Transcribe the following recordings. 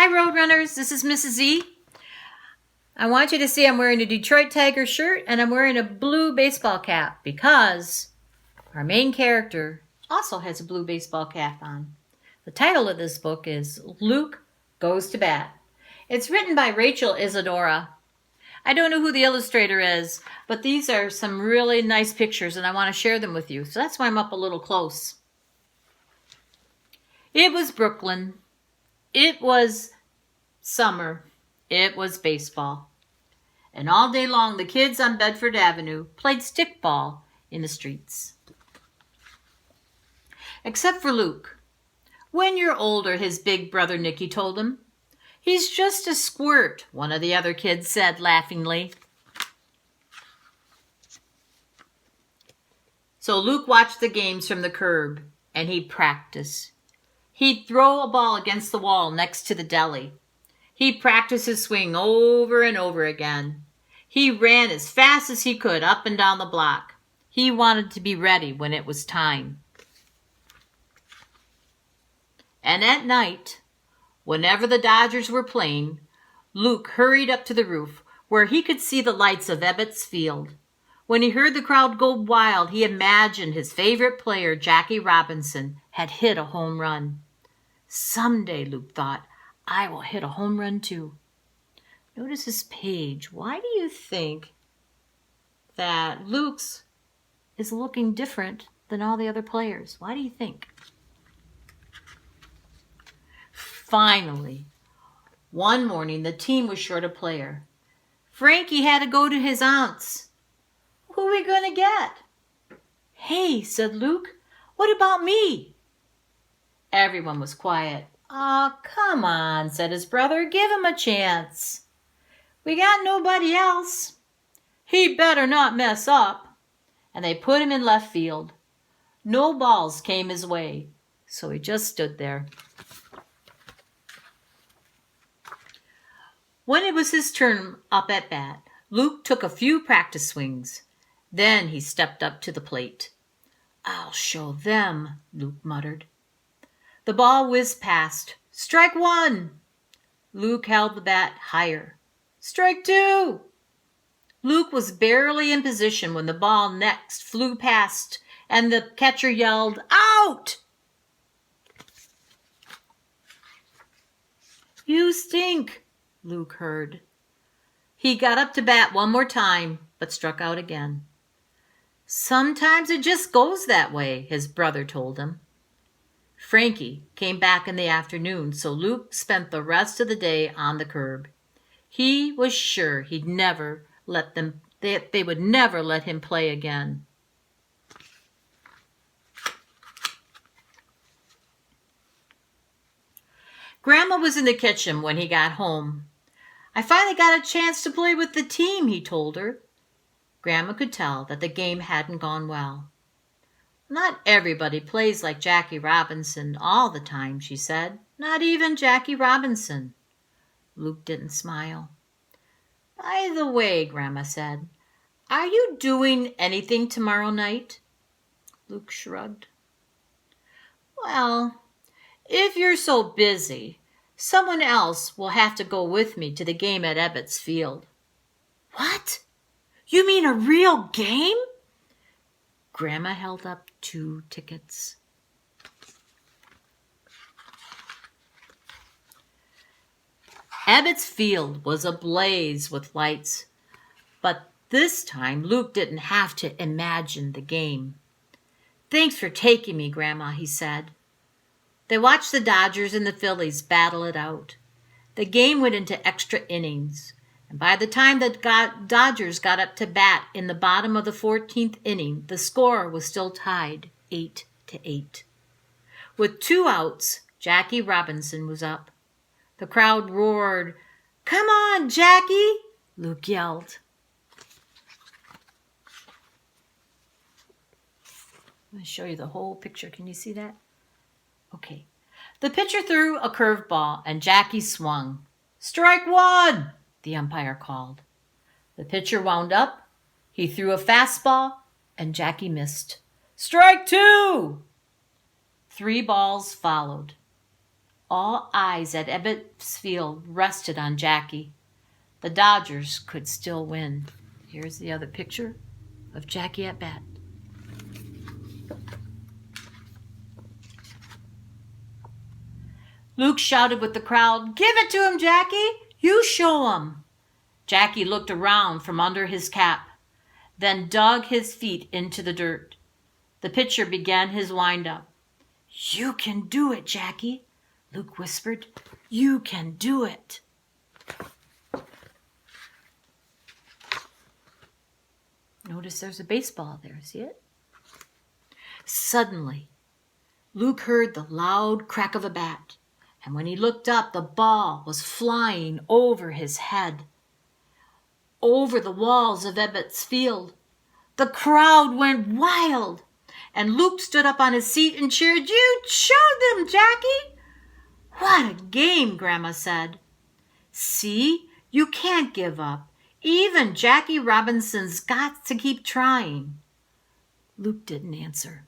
Hi, Roadrunners. This is Mrs. Z. I want you to see I'm wearing a Detroit Tiger shirt and I'm wearing a blue baseball cap because our main character also has a blue baseball cap on. The title of this book is Luke Goes to Bat. It's written by Rachel Isadora. I don't know who the illustrator is, but these are some really nice pictures and I want to share them with you. So that's why I'm up a little close. It was Brooklyn. It was summer. It was baseball. And all day long, the kids on Bedford Avenue played stickball in the streets. Except for Luke. When you're older, his big brother Nicky told him. He's just a squirt, one of the other kids said laughingly. So Luke watched the games from the curb, and he'd practice. He'd throw a ball against the wall next to the deli. He'd practice his swing over and over again. He ran as fast as he could up and down the block. He wanted to be ready when it was time. And at night, whenever the Dodgers were playing, Luke hurried up to the roof where he could see the lights of Ebbets Field. When he heard the crowd go wild, he imagined his favorite player, Jackie Robinson, had hit a home run. Someday, Luke thought, I will hit a home run too. Notice this page. Why do you think that Luke's is looking different than all the other players? Why do you think? Finally, one morning, the team was short a player. Frankie had to go to his aunt's. Who are we going to get? Hey, said Luke, what about me? Everyone was quiet. Oh, come on, said his brother. Give him a chance. We got nobody else. He better not mess up. And they put him in left field. No balls came his way, so he just stood there. When it was his turn up at bat, Luke took a few practice swings. Then he stepped up to the plate. I'll show them, Luke muttered. The ball whizzed past. Strike one! Luke held the bat higher. Strike two! Luke was barely in position when the ball next flew past and the catcher yelled, Out! You stink, Luke heard. He got up to bat one more time, but struck out again. Sometimes it just goes that way, his brother told him. Frankie came back in the afternoon, so Luke spent the rest of the day on the curb. He was sure they would never let him play again. Grandma was in the kitchen when he got home. I finally got a chance to play with the team, he told her. Grandma could tell that the game hadn't gone well. Not everybody plays like Jackie Robinson all the time, she said. Not even Jackie Robinson. Luke didn't smile. By the way, Grandma said, are you doing anything tomorrow night? Luke shrugged. Well, if you're so busy, someone else will have to go with me to the game at Ebbets Field. What? You mean a real game? Grandma held up 2 tickets. Ebbets Field was ablaze with lights, but this time Luke didn't have to imagine the game. Thanks for taking me, Grandma, he said. They watched the Dodgers and the Phillies battle it out. The game went into extra innings, and by the time the Dodgers got up to bat in the bottom of the 14th inning, the score was still tied 8-8. With 2 outs, Jackie Robinson was up. The crowd roared, Come on, Jackie, Luke yelled. I'm going to show you the whole picture. Can you see that? Okay. The pitcher threw a curveball and Jackie swung. Strike one, the umpire called. The pitcher wound up. He threw a fastball and Jackie missed. Strike two! 3 balls followed. All eyes at Ebbets Field rested on Jackie. The Dodgers could still win. Here's the other picture of Jackie at bat. Luke shouted with the crowd, "Give it to him, Jackie! You show him!" Jackie looked around from under his cap, then dug his feet into the dirt. The pitcher began his wind-up. "You can do it, Jackie," Luke whispered. "You can do it." Notice there's a baseball there, see it? Suddenly, Luke heard the loud crack of a bat, and when he looked up, the ball was flying over his head, over the walls of Ebbets Field. The crowd went wild, and Luke stood up on his seat and cheered, "You showed them, Jackie!" "What a game," Grandma said. "See, you can't give up. Even Jackie Robinson's got to keep trying." Luke didn't answer.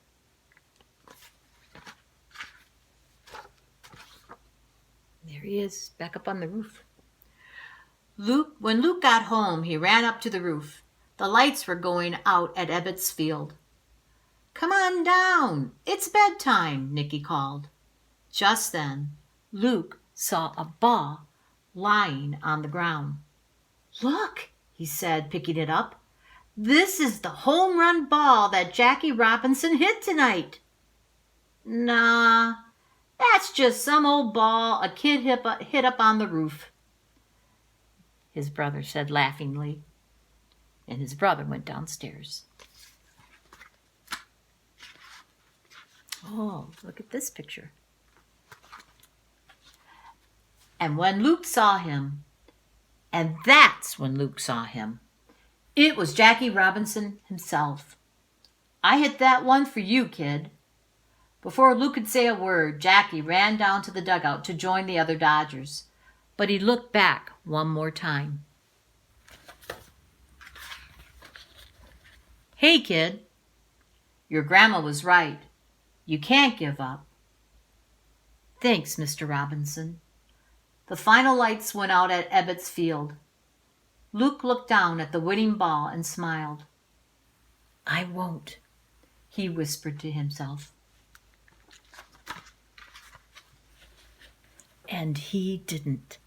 There he is, back up on the roof. When Luke got home, he ran up to the roof. The lights were going out at Ebbets Field. "Come on down. It's bedtime," Nicky called. Just then, Luke saw a ball lying on the ground. "Look," he said, picking it up. "This is the home run ball that Jackie Robinson hit tonight." "Nah, that's just some old ball a kid hit up on the roof," his brother said laughingly. And his brother went downstairs. Oh, look at this picture. And that's when Luke saw him. It was Jackie Robinson himself. "I hit that one for you, kid." Before Luke could say a word, Jackie ran down to the dugout to join the other Dodgers. But he looked back one more time. "Hey, kid, your grandma was right. You can't give up." "Thanks, Mr. Robinson." The final lights went out at Ebbets Field. Luke looked down at the winning ball and smiled. "I won't," he whispered to himself. And he didn't.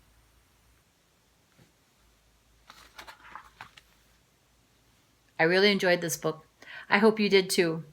I really enjoyed this book. I hope you did too.